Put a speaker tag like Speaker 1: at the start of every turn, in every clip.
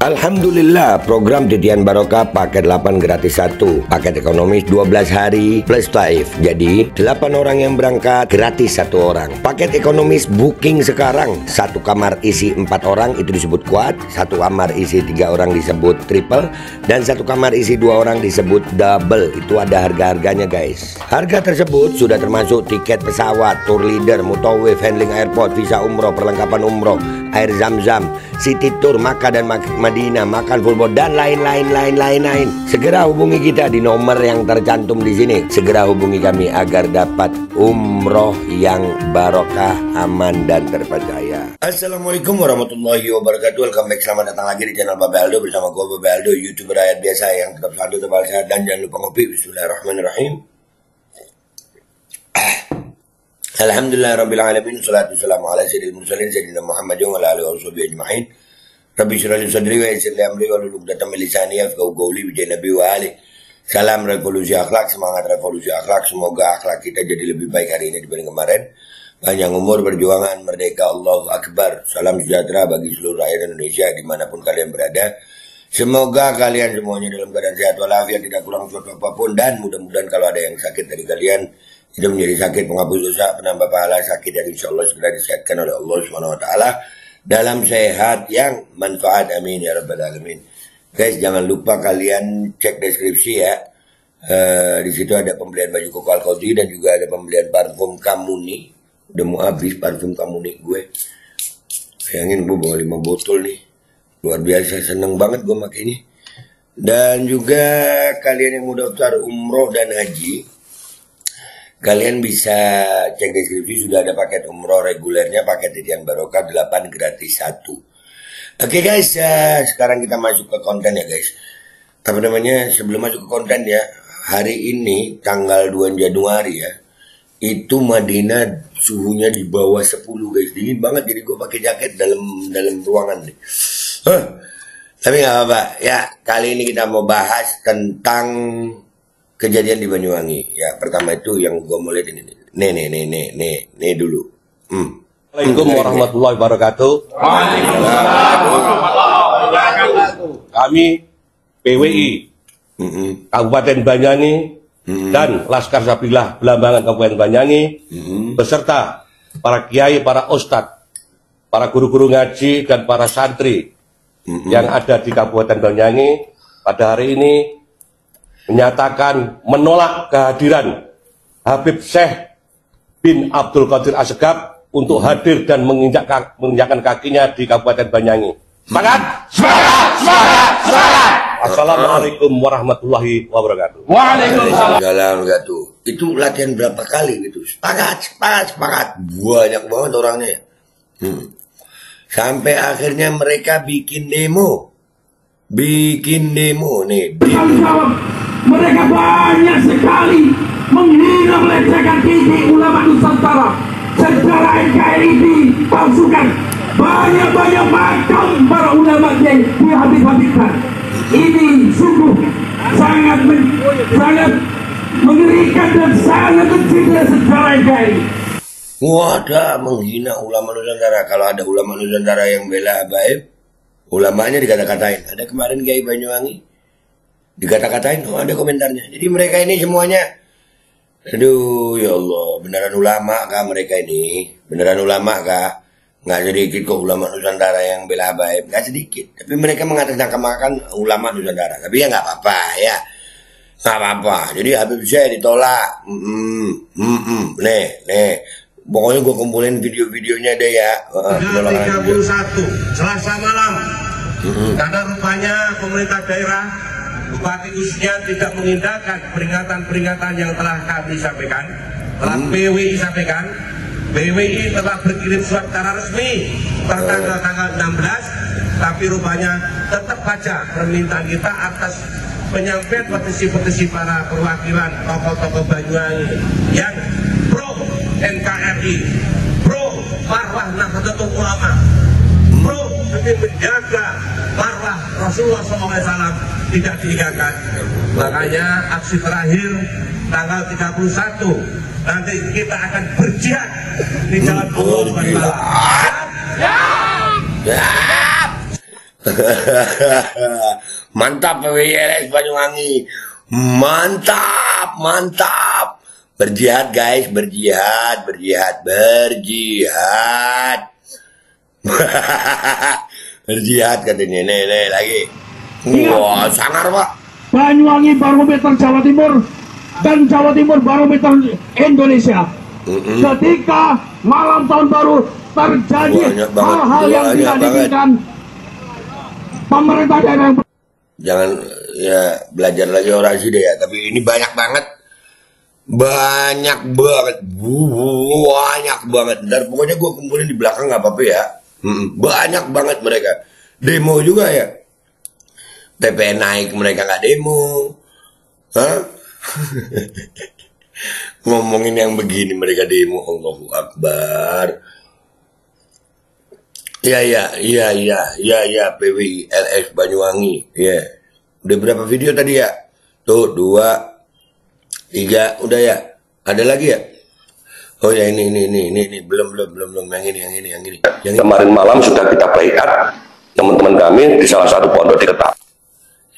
Speaker 1: Alhamdulillah, program Titian Barokah paket 8 gratis 1, paket ekonomis 12 hari plus taif. Jadi 8 orang yang berangkat gratis 1 orang. Paket ekonomis booking sekarang, 1 kamar isi 4 orang itu disebut quad, 1 kamar isi 3 orang disebut triple, dan 1 kamar isi 2 orang disebut double. Itu ada harga-harganya guys. Harga tersebut sudah termasuk tiket pesawat, tour leader, mutawif, handling airport, visa umroh, perlengkapan umroh, air zam-zam, city tour, Makkah dan Madinah, makan full board, dan lain-lain. Segera hubungi kita di nomor yang tercantum di sini. Segera hubungi kami agar dapat umroh yang barokah, aman dan terpercaya. Assalamualaikum warahmatullahi wabarakatuh. Welcome back, selamat datang lagi di channel Babe Aldo bersama gue Babe Aldo, YouTuber rakyat biasa yang tetap selalu tebal sehat dan jangan lupa ngopi. Bismillahirrahmanirrahim. Alhamdulillah rabbil alamin, salatu wassalamu ala sayyidil mursalin sayyidina Muhammadin wa ala alihi washabihi ajma'in. Rabbi shrah li sadri wa yassir li amri wa hlul 'uqdatam min lisani yafqahu qawli bi nabi wa ali. Salam revolusi akhlak, semangat revolusi akhlak. Semoga akhlak kita jadi lebih baik hari ini dibanding kemarin. Panjang umur, perjuangan, merdeka, Allahu Akbar. Salam sejahtera bagi seluruh rakyat Indonesia dimanapun kalian berada. Semoga kalian semuanya dalam keadaan sehat walafiat, tidak kurang suatu apapun, dan mudah-mudahan kalau ada yang sakit dari kalian itu menjadi sakit penghapus dosa, penambah pahala, sakit yang insya Allah segera disehatkan oleh Allah SWT dalam sehat yang manfaat, amin ya rabbal alamin. Guys, jangan lupa kalian cek deskripsi ya. Di situ ada pembelian baju koko Al-Qadri dan juga ada pembelian parfum Kamuni. Udah mau habis parfum Kamuni gue. Bayangin gue bawa 5 botol nih. Luar biasa, seneng banget gue pakai ini. Dan juga kalian yang mau daftar umroh dan haji, kalian bisa cek deskripsi, sudah ada paket umroh regulernya, paket Titian Barokah 8 gratis 1. Oke guys, sekarang kita masuk ke konten ya guys. Apa namanya, sebelum masuk ke konten ya, hari ini tanggal 2 Januari ya, itu Madinah suhunya di bawah 10 guys, dingin banget, jadi gue pakai jaket dalam ruangan nih. Tapi nggak apa-apa ya, kali ini kita mau bahas tentang kejadian di Banyuwangi. Ya, pertama itu yang gue mau lihat ini. Nih dulu.
Speaker 2: Assalamualaikum warahmatullahi wabarakatuh. Kami PWI Kabupaten Banyuwangi dan Laskar Sabilillah Belambangan Kabupaten Banyuwangi beserta para kiai, para ustadz, para guru-guru ngaji dan para santri yang ada di Kabupaten Banyuwangi pada hari ini menyatakan menolak kehadiran Habib Syekh bin Abdul Qadir Assegaf untuk hadir dan menginjakkan kakinya di Kabupaten Banyuwangi. Semangat! Semangat! Semangat! Semangat! Assalamualaikum warahmatullahi wabarakatuh.
Speaker 1: Waalaikumsalam warahmatullahi wabarakatuh. Itu latihan berapa kali gitu? Semangat! Banyak banget orangnya. Sampai akhirnya mereka bikin demo nih.
Speaker 3: Mereka banyak sekali menghina, melecehkan tinggi ulama Nusantara. Sejarah NKRI dipalsukan. Banyak makam para ulama yang dihabis-habiskan. Ini sungguh sangat mengerikan dan sangat mencintai sejarah NKRI.
Speaker 1: Wadah, menghina ulama Nusantara. Kalau ada ulama Nusantara yang bela Habaib, ulamanya dikata-katain. Ada kemarin Kiai Banyuwangi dikata-katain, ada komentarnya. Jadi mereka ini semuanya, aduh ya Allah, beneran ulama kah mereka ini? Beneran ulama kah? Nggak sedikit kok ulama Nusantara yang bela Habaib, nggak sedikit. Tapi mereka mengatasnamakan ulama Nusantara. Tapi ya nggak apa-apa ya, nggak apa-apa. Jadi Habib Syekh ditolak. Nih. Pokoknya gue kumpulin video-videonya deh ya.
Speaker 4: 31 Selasa malam. Karena rupanya pemerintah daerah Bupati khususnya tidak mengindahkan peringatan-peringatan yang telah kami sampaikan, telah PWI sampaikan. PWI telah berkirim surat secara resmi tertanggal tanggal 16, tapi rupanya tetap saja permintaan kita atas penyampaian petisi-petisi para perwakilan tokoh-tokoh Banyuwangi yang pro NKRI, pro marwah Nahdlatul Ulama, pro demi menjaga marwah Rasulullah SAW tidak diingatkan. Makanya aksi terakhir tanggal 31 nanti kita akan berjihad di jalan Allah.
Speaker 1: Mantap PWI Banyuwangi. Mantap, mantap. Berjihad guys, berjihad. Berjihad katanya, nih lagi. Wah, sangar Pak.
Speaker 3: Banyuwangi barometer Jawa Timur dan Jawa Timur barometer Indonesia. Ketika malam tahun baru terjadi hal-hal yang tidak diinginkan, pemerintah daerah
Speaker 1: jangan ya belajar lagi orasi deh ya. Tapi ini banyak banget. Banyak banget. Ntar pokoknya gue kumpulin di belakang nggak apa-apa ya. Banyak banget mereka. Demo juga ya. PPN naik mereka nggak demo. Hah? Ngomongin yang begini mereka demo. Allahu Akbar. Iya, PWI LS Banyuwangi. Ya. Udah berapa video tadi ya? Tuh, 2, 3, udah ya. Ada lagi ya? Oh ya ini belum yang ini.
Speaker 2: Kemarin malam sudah kita baiat teman-teman kami di salah satu pondok di Ketapang.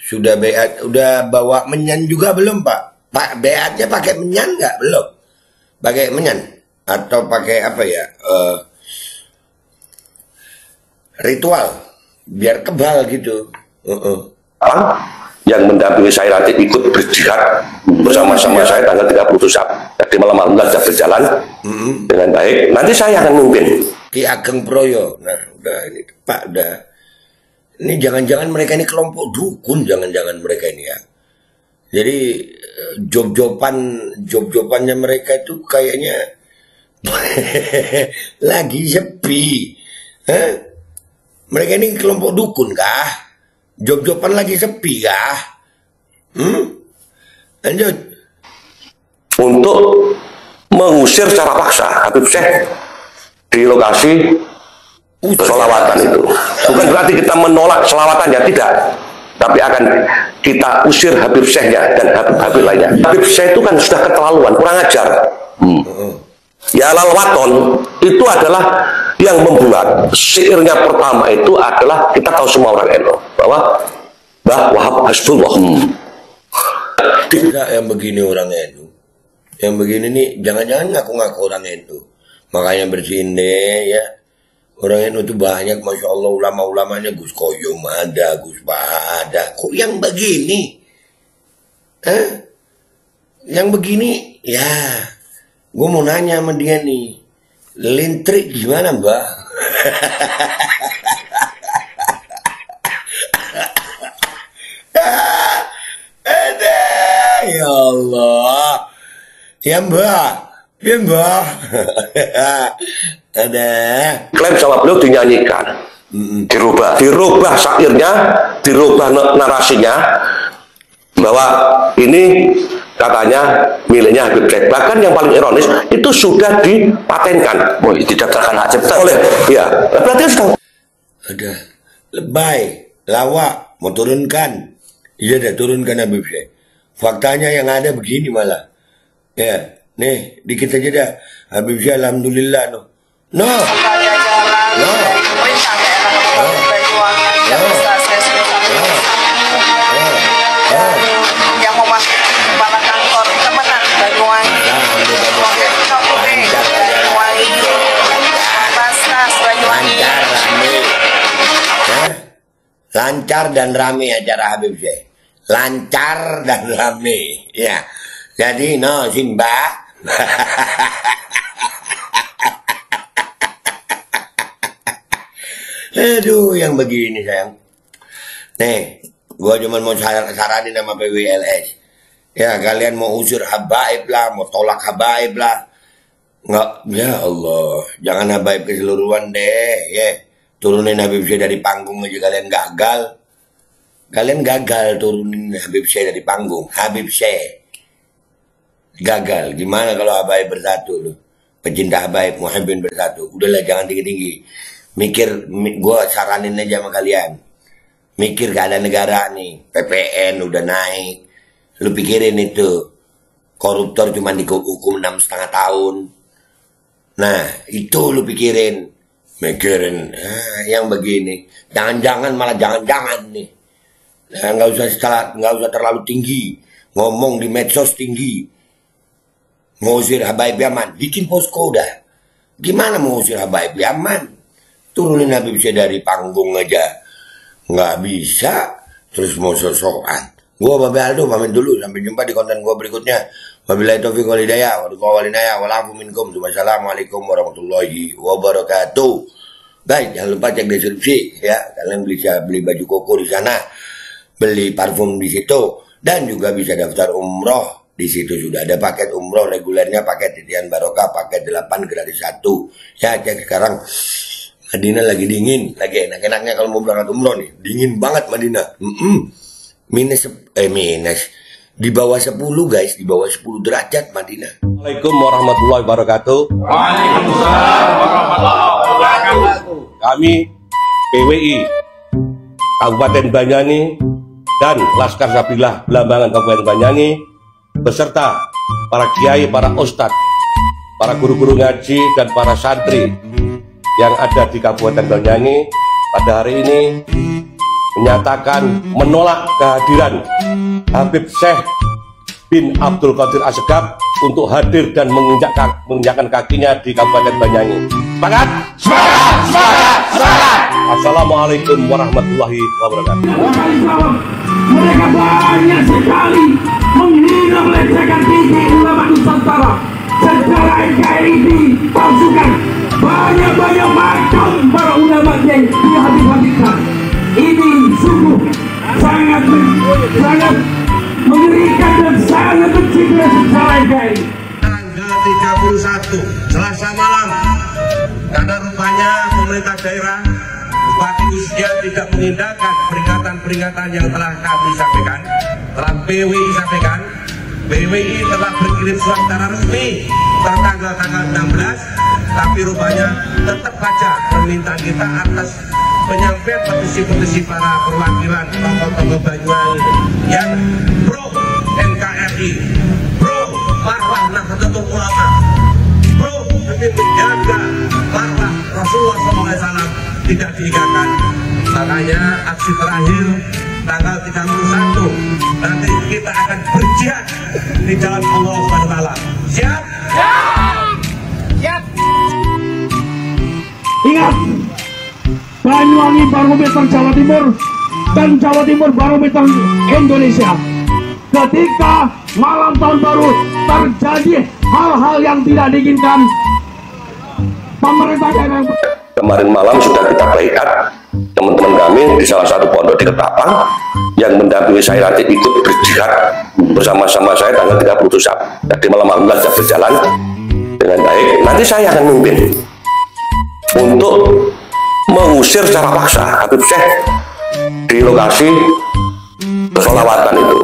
Speaker 1: Sudah baiat, udah bawa menyan juga belum Pak? Pak baiatnya pakai menyan nggak? Belum. Pakai menyan atau pakai apa ya? Ritual biar kebal gitu.
Speaker 2: Yang mendampingi saya nanti ikut berjihad bersama-sama saya tanggal 31. Jadi malam sudah berjalan dengan baik. Nanti saya akan memimpin.
Speaker 1: Ki Ageng Proyo. Nah, udah ini Pak udah. Ini jangan-jangan mereka ini kelompok dukun, jangan-jangan mereka ini ya. Jadi job-jobannya mereka itu kayaknya lagi sepi. Hah? Mereka ini kelompok dukun kah? Job-joban lagi sepi kah? Lanjut.
Speaker 2: Untuk mengusir secara paksa Habib Syekh di lokasi selawatan itu. Bukan berarti kita menolak selawatannya, tidak. Tapi akan kita usir Habib Syekhnya dan Habib-Habib lainnya. Habib Syekh itu kan sudah keterlaluan, kurang ajar. Ya Lalwaton itu adalah yang membuat syairnya pertama itu adalah, kita tahu semua orang NU bahwa Mbah Wahab Hasbullah.
Speaker 1: Tidak yang begini orang NU. Yang begini nih jangan-jangan ngaku-ngaku orang NU. Makanya bersihin deh ya. Orang NU itu banyak, Masya Allah, ulama-ulamanya Gus Koyum ada, Gus Bah ada. Kok yang begini? Yang begini, ya. Gue mau nanya sama dia nih. Lintrik gimana Mbak? Ya Allah. Ya Mbak. Ya Mbak. Ada.
Speaker 2: Klaim sama beliau dinyanyikan. Dirubah syairnya, dirubah narasinya. Bahwa ini katanya miliknya Habib Syekh. Bahkan yang paling ironis itu sudah dipatenkan. Oh, didaftarkan hak cipta oleh ya. Berarti sudah
Speaker 1: ada lebay, lawak, mau turunkan. Iya dah turunkan Habib Syekh. Faktanya yang ada begini malah. Ya, nih dikit aja dah. Habib Syekh alhamdulillah no.
Speaker 5: Yang mau masuk kepala kantor temenan Banyuwangi,
Speaker 1: lancar dan rame acara Habib Syekh. Lancar dan rame ya. Jadi no Simba. Aduh yang begini sayang. Nih gua cuma mau saranin sama PWLS. Ya kalian mau usir habaib lah, mau tolak habaib lah. Nggak, ya Allah, jangan habaib keseluruhan deh, ya. Turunin Habib Syekh dari panggung aja kalian gagal. Kalian gagal turunin Habib Syekh dari panggung. Habib Syekh gagal. Gimana kalau habaib bersatu loh? Pecinta habaib, muhibbin bersatu. Udahlah jangan tinggi-tinggi. Mikir, gua saranin aja sama kalian. Mikir keadaan negara nih, PPN udah naik. Lu pikirin itu, koruptor cuma dihukum 6,5 tahun. Nah, itu lu pikirin. mikirin yang begini. Jangan-jangan malah jangan-jangan nih. Nah, nggak usah terlalu tinggi. Ngomong di medsos tinggi. Ngusir Habaib Yaman. Bikin posko udah. Gimana mengusir Habaib Yaman? Turunin Habib Syekh dari panggung aja. Nggak bisa. Terus mau sosokan. Gua Babe Aldo pamit dulu. Sampai jumpa di konten gua berikutnya. Wabillahi taufiq wal hidayah. Wassalamualaikum warahmatullahi wabarakatuh. Guys, jangan lupa cek deskripsi ya. Kalian bisa beli baju koko di sana, beli parfum di situ, dan juga bisa daftar umroh. Di situ sudah ada paket umroh regulernya, paket titian barokah, paket 8 gratis 1. Ya, cek sekarang. Madinah lagi dingin, lagi enak-enaknya kalau mau berangkat umroh nih. Dingin banget Madinah. Minus di bawah 10 guys, di bawah 10 derajat Madinah.
Speaker 2: Assalamualaikum warahmatullahi wabarakatuh.
Speaker 3: Waalaikumsalam warahmatullahi wabarakatuh.
Speaker 2: Kami PWI Kabupaten Banyuwangi dan Laskar Sabillah Belambangan Kabupaten Banyuwangi beserta para kiai, para ustadz, para guru-guru ngaji dan para santri yang ada di Kabupaten Banyuwangi pada hari ini menyatakan menolak kehadiran Habib Syekh bin Abdul Qadir Asegaf untuk hadir dan menginjakkan kakinya di Kabupaten Banyuwangi. Semangat! Semangat! Semangat! Semangat! Assalamualaikum warahmatullahi wabarakatuh.
Speaker 3: Mereka banyak sekali menghina melecehkan tinggi ulama Nusantara. Secara NKRI dipalsukan. Banyak macam para ulama yang dihabis-habiskan. Ini sungguh sangat mengerikan dan sangat mencederai secara NKRI.
Speaker 4: Tanggal 31 Selasa malam, karena rupanya pemerintah daerah Bupati khususnya tidak mengindahkan peringatan-peringatan yang telah kami sampaikan, telah PWI sampaikan. PWI telah berkirim surat secara resmi tertanggal 16, tapi rupanya tetap saja permintaan kita atas penyampaian petisi-petisi para perwakilan tokoh-tokoh Banyuwangi yang pro NKRI, pro marwah Nahdlatul Ulama, pro demi menjaga marwah Rasulullah SAW tidak diingatkan. Makanya aksi terakhir tanggal 31 nanti kita akan berjihad di jalan Allah Subhanahu wa taala. Siap? Siap.
Speaker 3: Ingat, Banyuwangi barometer Jawa Timur dan Jawa Timur barometer Indonesia. Ketika malam tahun baru terjadi hal-hal yang tidak diinginkan, pemerintah daerah
Speaker 2: Kemarin malam sudah kita baikat teman-teman kami di salah satu pondok di Ketapang yang mendampingi saya nanti ikut berjihad bersama-sama saya tanggal 31. Jadi malam alhamdulillah sudah berjalan dengan baik. Nanti saya akan memimpin untuk mengusir secara paksa Habib Syekh di lokasi selawatan itu.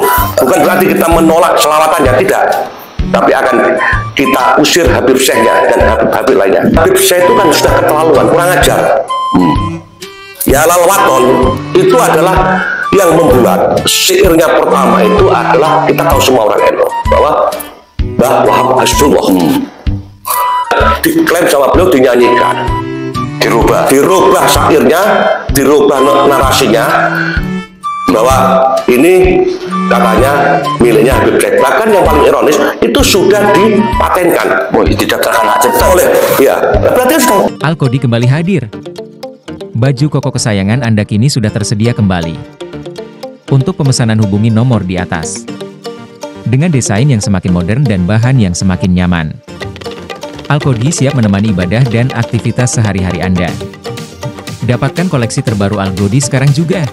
Speaker 2: Bukan berarti kita menolak selawatannya, tidak. Tapi akan kita usir Habib Syekhnya dan Habib lainnya. Habib Syekh itu kan sudah keterlaluan, kurang ajar. Ya Lalwaton itu adalah yang membuat syairnya pertama itu adalah, kita tahu semua orang NU bahwa Mbah Wahab Hasbullah diklaim sama beliau, dinyanyikan, dirubah syairnya, dirubah narasinya bahwa ini katanya miliknya Habib Syekh. Bahkan yang paling ironis itu sudah dipatenkan. Didaftarkan oleh ya. Berarti
Speaker 6: Al-Qodi kembali hadir. Baju koko kesayangan Anda kini sudah tersedia kembali. Untuk pemesanan hubungi nomor di atas. Dengan desain yang semakin modern dan bahan yang semakin nyaman. Al-Qodi siap menemani ibadah dan aktivitas sehari-hari Anda. Dapatkan koleksi terbaru Al-Qodi sekarang juga.